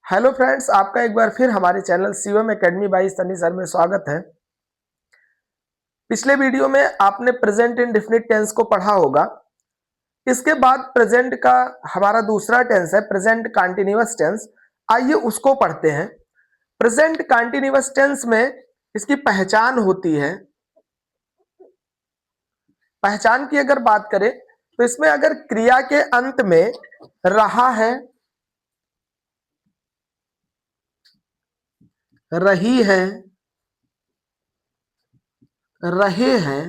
Hello friends, आपका एक बार फिर हमारे channel Shivam academy by Sunny sir में स्वागत है। पिछले वीडियो में आपने प्रेजेंट इंडेफिनिट टेंस को पढ़ा होगा। इसके बाद प्रेजेंट का हमारा दूसरा टेंस है प्रेजेंट कंटीन्यूअस टेंस। आइए उसको पढ़ते हैं। प्रेजेंट कंटीन्यूअस टेंस में इसकी पहचान होती है। पहचान की अगर बात करें तो इसमें अगर क्रिया के अंत में रहा है, रही है, रहे हैं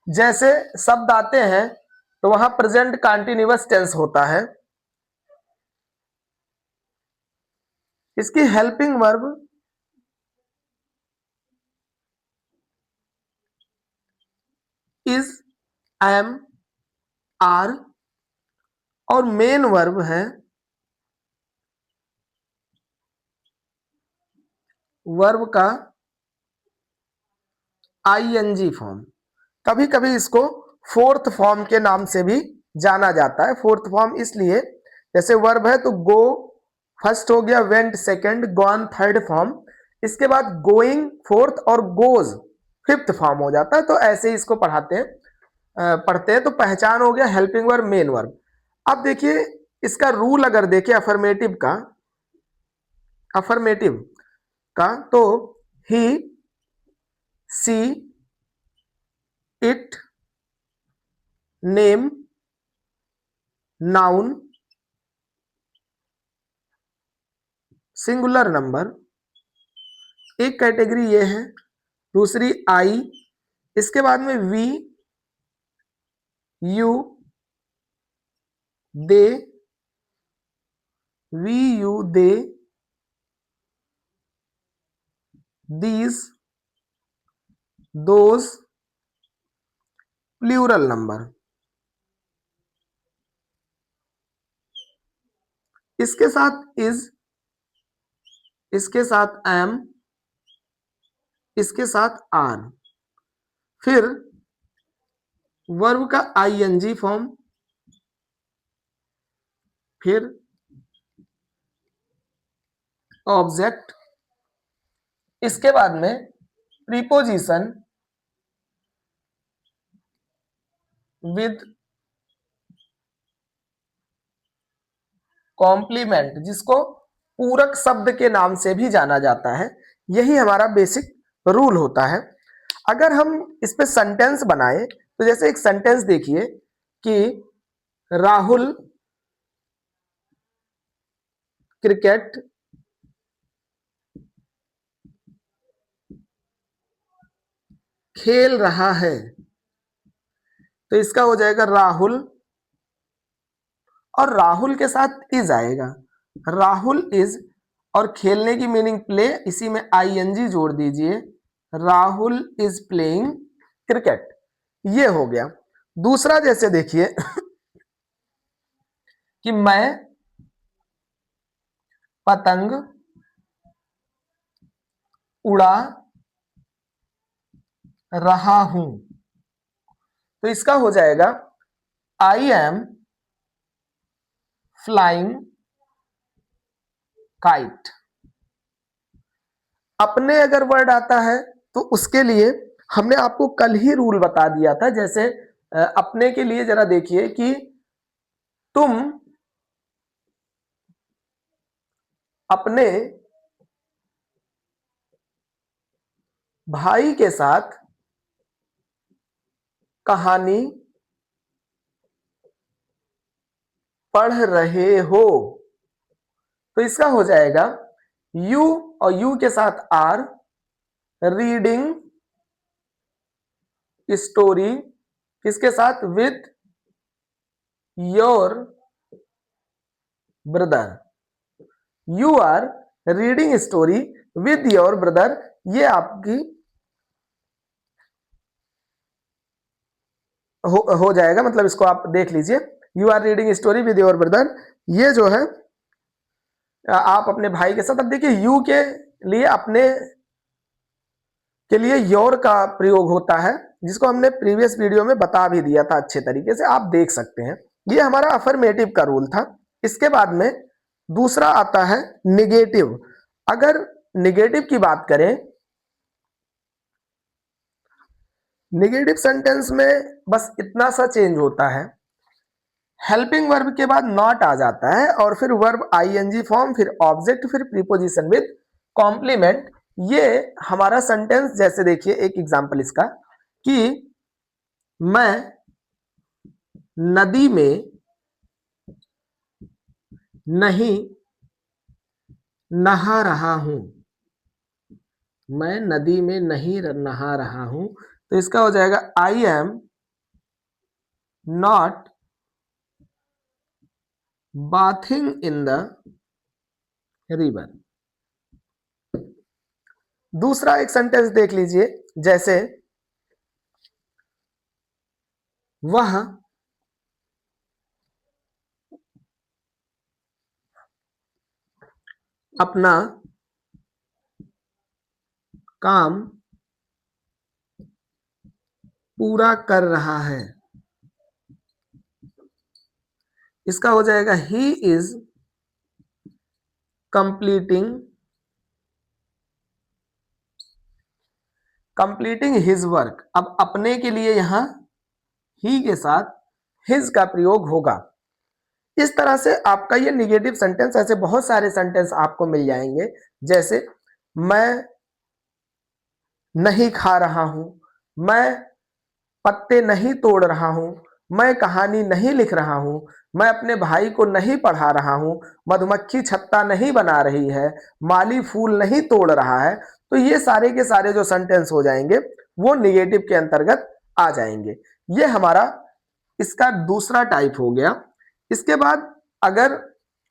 जैसे शब्द आते हैं तो वहां प्रेजेंट कंटीन्यूअस टेंस होता है। इसकी helping verb is, am, are और मेन वर्ब है वर्ब का आईएनजी फॉर्म। कभी कभी इसको फोर्थ फॉर्म के नाम से भी जाना जाता है। फोर्थ फॉर्म इसलिए, जैसे वर्ब है तो गो फर्स्ट हो गया, went second, gone third form, इसके बाद गोइंग फोर्थ और गोज फिफ्थ फॉर्म हो जाता है। तो ऐसे ही इसको पढ़ते हैं। तो पहचान हो गया, हेल्पिंग वर्ब, मेन वर्ब। अब देखिए इसका रूल अगर देखें अफर्मेटिव का तो he, she, it, name, noun, singular number, एक कैटेगरी ये है। दूसरी आई, इसके बाद में we, you, they, we, you, they, these, those, plural number. इसके साथ इज, इसके साथ एम, इसके साथ आर। फिर वर्ब का आईएनजी फॉर्म, फिर ऑब्जेक्ट, इसके बाद में प्रीपोजिशन विद कॉम्प्लीमेंट, जिसको पूरक शब्द के नाम से भी जाना जाता है। यही हमारा बेसिक रूल होता है। अगर हम इस पे सेंटेंस बनाए तो जैसे एक सेंटेंस देखिए कि राहुल क्रिकेट खेल रहा है, तो इसका हो जाएगा राहुल और राहुल के साथ इज आएगा, राहुल इज, और खेलने की मीनिंग प्ले, इसी में आईएनजी जोड़ दीजिए, राहुल इज प्लेइंग क्रिकेट। ये हो गया। दूसरा जैसे देखिए कि मैं पतंग उड़ा रहा हूं, तो इसका हो जाएगा आई एम फ्लाइंग काइट। अपने अगर वर्ड आता है तो उसके लिए हमने आपको कल ही रूल बता दिया था। जैसे अपने के लिए जरा देखिए कि तुम अपने भाई के साथ कहानी पढ़ रहे हो, तो इसका हो जाएगा यू और यू के साथ आर, रीडिंग स्टोरी, किसके साथ, with your brother. You are reading story with your brother, ये आपकी हो जाएगा। मतलब इसको आप देख लीजिए, you are reading story with your brother, ये जो है आप अपने भाई के साथ। अब देखिए यू के लिए, अपने के लिए योर का प्रयोग होता है, जिसको हमने प्रीवियस वीडियो में बता भी दिया था अच्छे तरीके से, आप देख सकते हैं। ये हमारा अफर्मेटिव का रूल था। इसके बाद में दूसरा आता है निगेटिव। अगर निगेटिव की बात करें, निगेटिव सेंटेंस में बस इतना सा चेंज होता है, हेल्पिंग वर्ब के बाद नॉट आ जाता है और फिर वर्ब आईएनजी फॉर्म, फिर ऑब्जेक्ट, फिर प्रीपोजिशन विद कॉम्प्लीमेंट। ये हमारा सेंटेंस, जैसे देखिए एक एग्जांपल इसका, कि मैं नदी में नहीं नहा रहा हूं, मैं नदी में नहीं नहा रहा हूं, तो इसका हो जाएगा I am not bathing in the river. दूसरा एक सेंटेंस देख लीजिए, जैसे वह अपना काम पूरा कर रहा है, इसका हो जाएगा he is completing his work. अब अपने के लिए यहां ही के साथ हिज का प्रयोग होगा। इस तरह से आपका ये निगेटिव सेंटेंस, ऐसे बहुत सारे सेंटेंस आपको मिल जाएंगे, जैसे मैं नहीं खा रहा हूं, मैं पत्ते नहीं तोड़ रहा हूं, मैं कहानी नहीं लिख रहा हूं, मैं अपने भाई को नहीं पढ़ा रहा हूं, मधुमक्खी छत्ता नहीं बना रही है, माली फूल नहीं तोड़ रहा है। तो ये सारे के सारे जो सेंटेंस हो जाएंगे वो निगेटिव के अंतर्गत आ जाएंगे। ये हमारा इसका दूसरा टाइप हो गया। इसके बाद अगर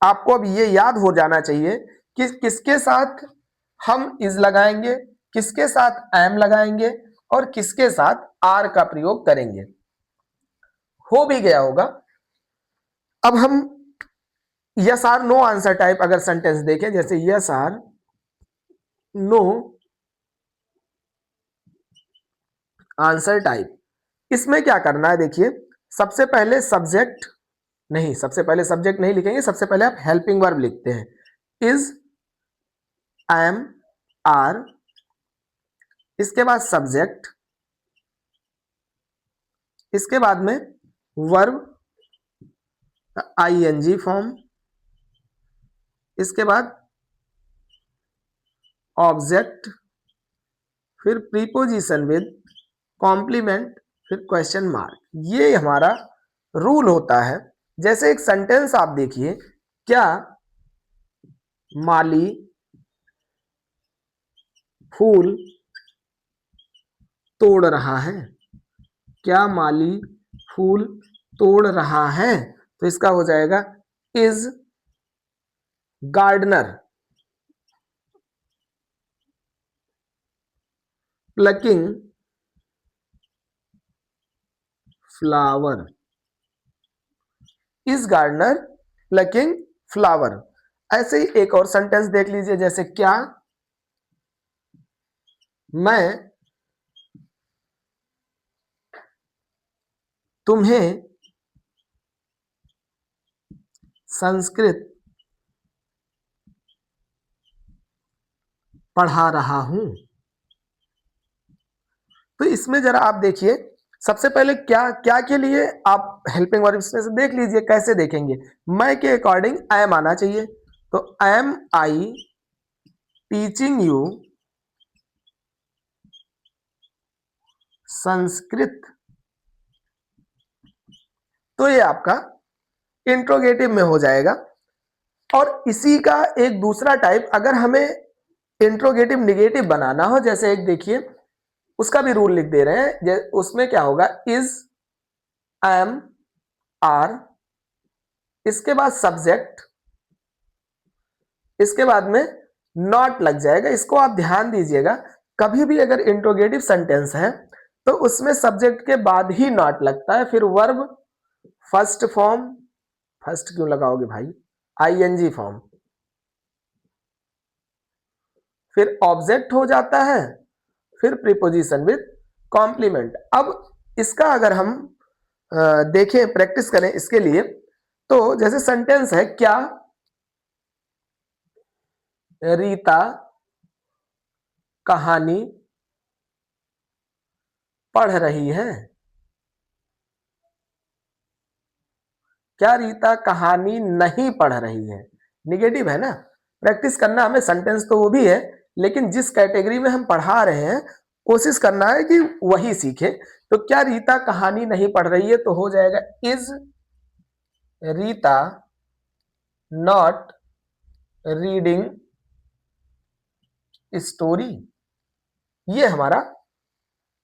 आपको अब ये याद हो जाना चाहिए कि किसके साथ हम इज लगाएंगे, किसके साथ एम लगाएंगे और किसके साथ आर का प्रयोग करेंगे, हो भी गया होगा। अब हम yes or no answer type अगर सेंटेंस देखें, जैसे yes or no answer type, इसमें क्या करना है, देखिए सबसे पहले सब्जेक्ट नहीं, सबसे पहले सब्जेक्ट नहीं लिखेंगे, सबसे पहले आप हेल्पिंग वर्ब लिखते हैं, इज, एम, आर, इसके बाद सब्जेक्ट, इसके बाद में वर्ब आईएनजी फॉर्म, इसके बाद ऑब्जेक्ट, फिर प्रीपोजिशन विद कॉम्प्लीमेंट, फिर क्वेश्चन मार्क। ये हमारा रूल होता है। जैसे एक सेंटेंस आप देखिए, क्या माली फूल तोड़ रहा है, क्या माली फूल तोड़ रहा है, तो इसका हो जाएगा is gardener plucking flower, is gardener plucking flower. ऐसे ही एक और सेंटेंस देख लीजिए, जैसे क्या मैं तुम्हें संस्कृत पढ़ा रहा हूं। तो इसमें जरा आप देखिए, सबसे पहले क्या क्या के लिए आप हेल्पिंग वर्ब से देख लीजिए, कैसे देखेंगे, मैं के अकॉर्डिंग एम आना चाहिए, तो am I teaching you Sanskrit, तो ये आपका इंट्रोगेटिव में हो जाएगा। और इसी का एक दूसरा टाइप, अगर हमें इंट्रोगेटिव निगेटिव बनाना हो, जैसे एक देखिए उसका भी रूल लिख दे रहे हैं, उसमें क्या होगा, इज, एम, आर, इसके बाद सब्जेक्ट, इसके बाद में नॉट लग जाएगा। इसको आप ध्यान दीजिएगा, कभी भी अगर इंट्रोगेटिव सेंटेंस है तो उसमें सब्जेक्ट के बाद ही नॉट लगता है, फिर वर्ब फर्स्ट फॉर्म, फर्स्ट क्यों लगाओगे भाई, आईएनजी फॉर्म, फिर ऑब्जेक्ट हो जाता है, फिर प्रीपोजिशन विद कॉम्प्लीमेंट। अब इसका अगर हम देखें, प्रैक्टिस करें इसके लिए, तो जैसे सेंटेंस है, क्या रीता कहानी पढ़ रही है। क्या रीता कहानी नहीं पढ़ रही है? निगेटिव है ना। प्रैक्टिस करना हमें, सेंटेंस तो वो भी है, लेकिन जिस कैटेगरी में हम पढ़ा रहे हैं कोशिश करना है कि वही सीखे। तो क्या रीता कहानी नहीं पढ़ रही है? तो हो जाएगा is Rita not reading story. ये हमारा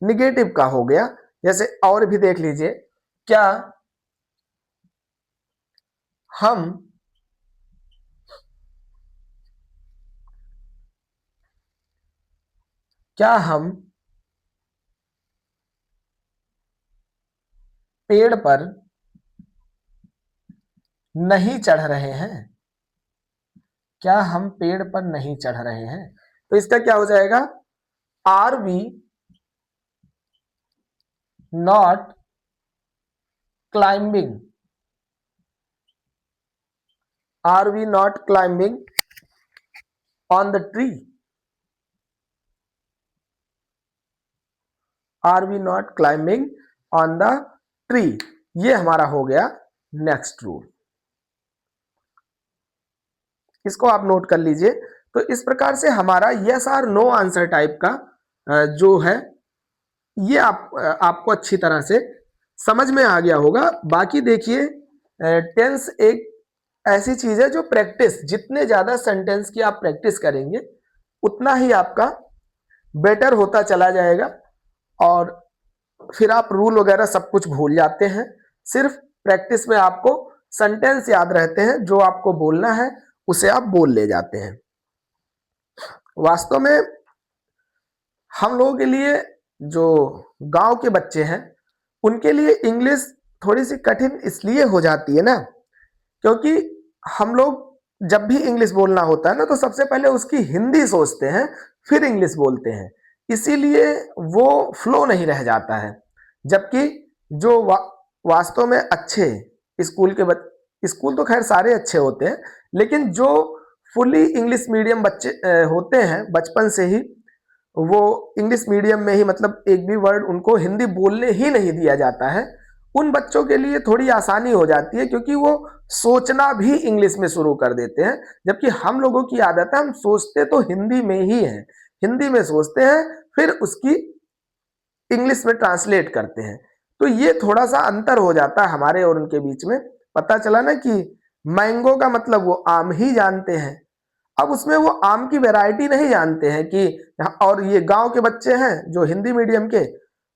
निगेटिव का हो गया। जैसे और भी देख लीजिए, क्या हम क्या हम पेड़ पर नहीं चढ़ रहे हैं? क्या हम पेड़ पर नहीं चढ़ रहे हैं? तो इसका क्या हो जाएगा? Are we not climbing? Are we not climbing on the tree? Are we not climbing on the tree? ये हमारा हो गया नेक्स्ट रूल। इसको आप नोट कर लीजिए। तो इस प्रकार से हमारा yes or no answer type का जो है ये आपको अच्छी तरह से समझ में आ गया होगा। बाकी देखिए, टेंस एक ऐसी चीज है जो प्रैक्टिस, जितने ज्यादा सेंटेंस की आप प्रैक्टिस करेंगे उतना ही आपका बेटर होता चला जाएगा, और फिर आप रूल वगैरह सब कुछ भूल जाते हैं। सिर्फ प्रैक्टिस में आपको सेंटेंस याद रहते हैं, जो आपको बोलना है उसे आप बोल ले जाते हैं। वास्तव में हम लोगों के लिए, जो गांव के बच्चे हैं, उनके लिए इंग्लिश थोड़ी सी कठिन इसलिए हो जाती है ना, क्योंकि हम लोग जब भी इंग्लिश बोलना होता है ना, तो सबसे पहले उसकी हिंदी सोचते हैं, फिर इंग्लिश बोलते हैं। इसीलिए वो फ्लो नहीं रह जाता है। जबकि जो वास्तव में अच्छे स्कूल के स्कूल तो खैर सारे अच्छे होते हैं, लेकिन जो फुली इंग्लिश मीडियम बच्चे होते हैं, बचपन से ही वो इंग्लिश मीडियम में ही, मतलब एक भी वर्ड उनको हिंदी बोलने ही नहीं दिया जाता है, उन बच्चों के लिए थोड़ी आसानी हो जाती है, क्योंकि वो सोचना भी इंग्लिश में शुरू कर देते हैं। जबकि हम लोगों की आदत है, हम सोचते तो हिंदी में ही है, हिंदी में सोचते हैं, फिर उसकी इंग्लिश में ट्रांसलेट करते हैं। तो ये थोड़ा सा अंतर हो जाता है हमारे और उनके बीच में। पता चला ना कि मैंगो का मतलब वो आम ही जानते हैं, अब उसमें वो आम की वैरायटी नहीं जानते हैं कि, और ये गांव के बच्चे हैं जो हिंदी मीडियम के,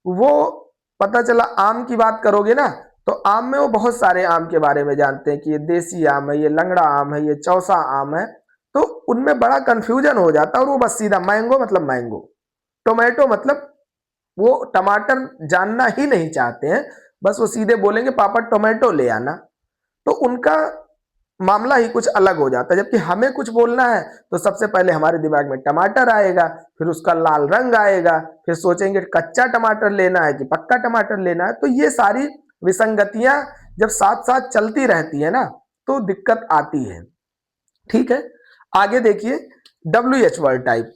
वो पता चला आम की बात करोगे ना, तो आम में वो बहुत सारे आम के बारे में जानते हैं कि ये देसी आम है, ये लंगड़ा आम है, ये चौसा आम है। तो उनमें बड़ा कंफ्यूजन हो जाता है, और वो बस सीधा मैंगो मतलब मैंगो, टोमेटो मतलब, वो टमाटर जानना ही नहीं चाहते हैं, बस वो सीधे बोलेंगे पापा टोमेटो ले आना। तो उनका मामला ही कुछ अलग हो जाता है। जबकि हमें कुछ बोलना है तो सबसे पहले हमारे दिमाग में टमाटर आएगा, फिर उसका लाल रंग आएगा, फिर सोचेंगे कच्चा टमाटर लेना है कि पक्का टमाटर लेना है। तो ये सारी विसंगतियां जब साथ साथ चलती रहती है ना, तो दिक्कत आती है। ठीक है, आगे देखिए, WH वर्ड टाइप।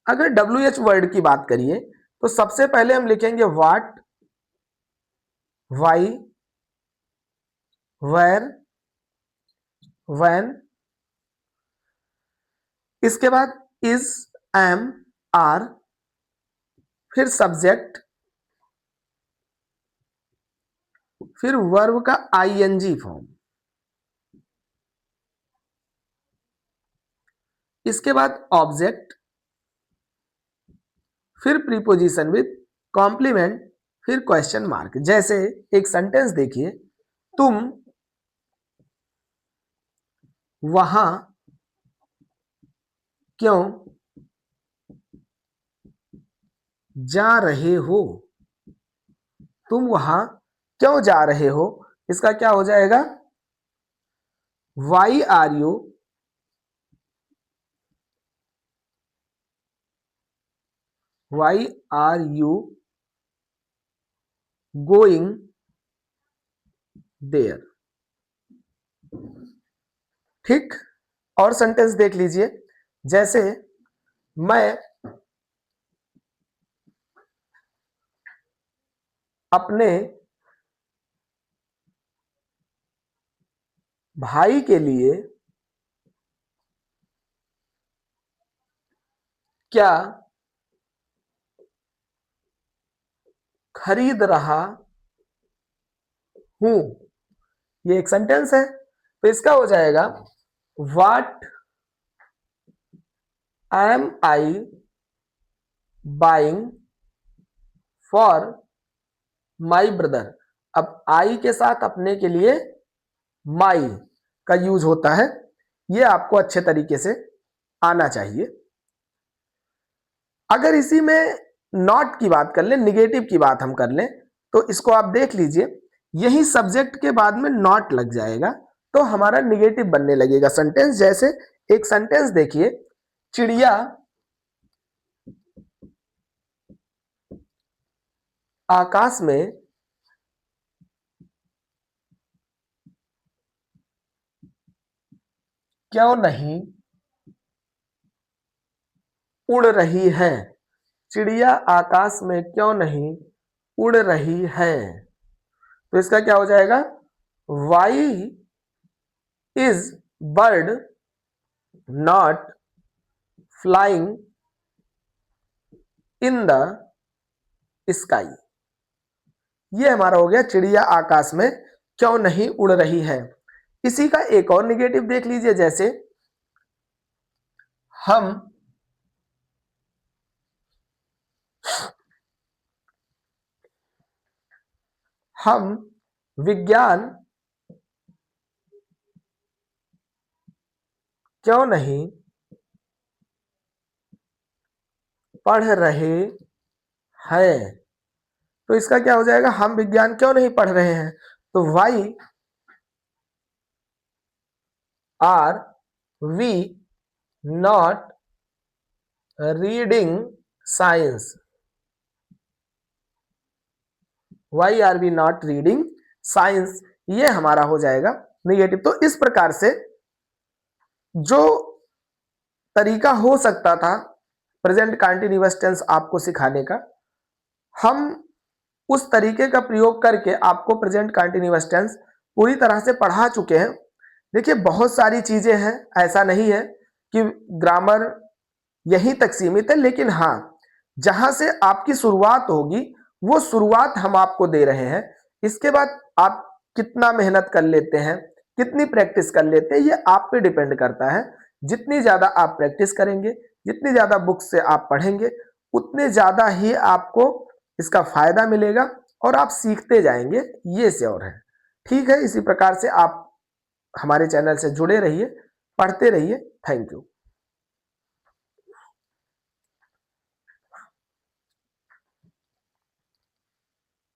अगर WH वर्ड की बात करिए तो सबसे पहले हम लिखेंगे व्हाट, वाई, वेयर, व्हेन। इसके बाद इज, एम, आर, फिर सब्जेक्ट, फिर वर्ब का आईएनजी फॉर्म। इसके बाद ऑब्जेक्ट, फिर प्रीपोजिशन विद कॉम्प्लीमेंट, फिर क्वेश्चन मार्क। जैसे एक सेंटेंस देखिए, तुम वहां क्यों जा रहे हो? तुम वहां क्यों जा रहे हो? इसका क्या हो जाएगा? Why are you why are you going there? ठीक। और सेंटेंस देख लीजिए, जैसे मैं अपने भाई के लिए क्या खरीद रहा हूं, ये एक सेंटेंस है। तो इसका हो जाएगा what am I buying for my brother. अब आई के साथ अपने के लिए माई का यूज होता है, ये आपको अच्छे तरीके से आना चाहिए। अगर इसी में नॉट की बात कर ले, निगेटिव की बात हम कर लें, तो इसको आप देख लीजिए, यही सब्जेक्ट के बाद में नॉट लग जाएगा तो हमारा निगेटिव बनने लगेगा सेंटेंस। जैसे एक सेंटेंस देखिए, चिड़िया आकाश में क्यों नहीं उड़ रही है। चिड़िया आकाश में क्यों नहीं उड़ रही है, तो इसका क्या हो जाएगा, why is bird not flying in the sky. ये हमारा हो गया चिड़िया आकाश में क्यों नहीं उड़ रही है। इसी का एक और निगेटिव देख लीजिए, जैसे हम हम विज्ञान क्यों नहीं पढ़ रहे हैं, तो इसका क्या हो जाएगा, हम विज्ञान क्यों नहीं पढ़ रहे हैं, तो why are we not reading science. Why are we not reading science, ये हमारा हो जाएगा निगेटिव। तो इस प्रकार से जो तरीका हो सकता था प्रेजेंट कंटीन्यूअस टेंस आपको सिखाने का, हम उस तरीके का प्रयोग करके आपको प्रेजेंट कंटीन्यूअस टेंस पूरी तरह से पढ़ा चुके हैं। देखिए बहुत सारी चीजें हैं, ऐसा नहीं है कि ग्रामर यहीं तक सीमित है, लेकिन हाँ जहां से आपकी शुरुआत होगी वो शुरुआत हम आपको दे रहे हैं। इसके बाद आप कितना मेहनत कर लेते हैं, कितनी प्रैक्टिस कर लेते हैं, ये आप पे डिपेंड करता है। जितनी ज्यादा आप प्रैक्टिस करेंगे, जितनी ज्यादा बुक से आप पढ़ेंगे, उतने ज्यादा ही आपको इसका फायदा मिलेगा और आप सीखते जाएंगे, ये श्योर है। ठीक है, इसी प्रकार से आप हमारे चैनल से जुड़े रहिए, पढ़ते रहिए। Thank you.